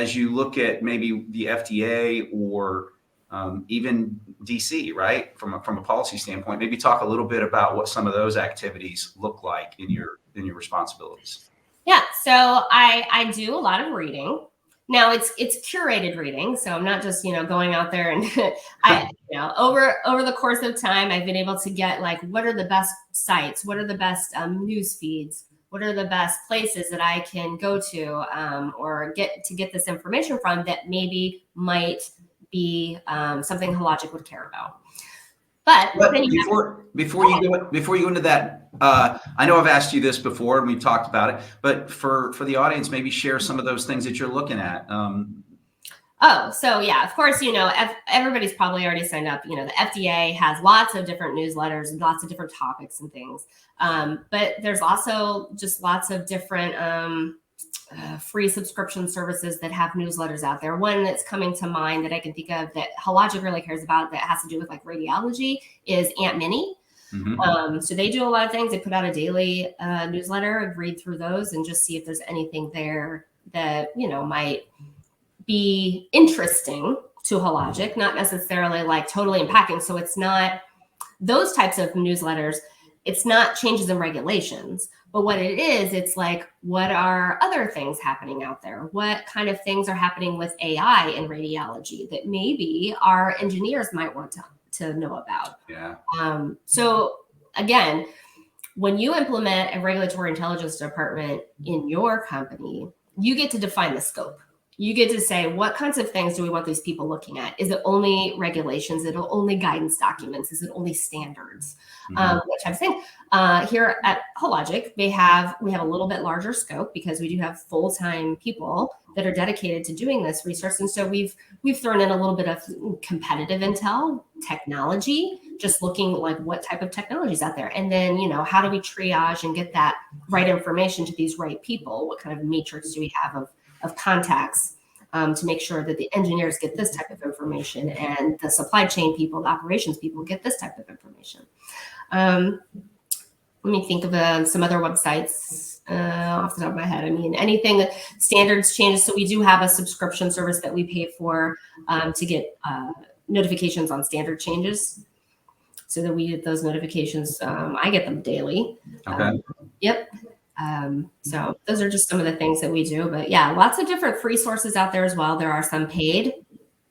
as you look at maybe the FDA or even DC, right? From a policy standpoint, maybe talk a little bit about what some of those activities look like in your responsibilities. Yeah, so I do a lot of reading. Now it's curated reading, so I'm not just going out there and over the course of time I've been able to get like what are the best sites, what are the best news feeds, what are the best places that I can go to or get this information from that maybe might be something Hologic would care about. But before you go into that, I know I've asked you this before and we've talked about it, but for the audience, maybe share some of those things that you're looking at. So yeah, of course, everybody's probably already signed up. The FDA has lots of different newsletters and lots of different topics and things. But there's also just lots of different free subscription services that have newsletters out there. One that's coming to mind that I can think of that Hologic really cares about that has to do with like radiology is Aunt Minnie. Mm-hmm. So they do a lot of things. They put out a daily newsletter and read through those and just see if there's anything there that, might be interesting to Hologic, not necessarily like totally impacting. So it's not those types of newsletters. It's not changes in regulations, but what it is, it's like, what are other things happening out there? What kind of things are happening with AI and radiology that maybe our engineers might want to know about? Yeah. So again, when you implement a regulatory intelligence department in your company, you get to define the scope. You get to say, what kinds of things do we want these people looking at? Is it only regulations? Is it only guidance documents? Is it only standards? What type of thing? Here at Hologic, we have a little bit larger scope because we do have full-time people that are dedicated to doing this research. And so we've thrown in a little bit of competitive intel, technology, just looking like what type of technology is out there. And then, how do we triage and get that right information to these right people? What kind of matrix do we have of contacts to make sure that the engineers get this type of information and the supply chain people, the operations people get this type of information. Let me think of some other websites off the top of my head. I mean, anything that standards changes. So we do have a subscription service that we pay for to get notifications on standard changes so that we get those notifications. I get them daily. Okay. Yep. So those are just some of the things that we do, but yeah, lots of different free sources out there as well. There are some paid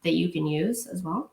that you can use as well.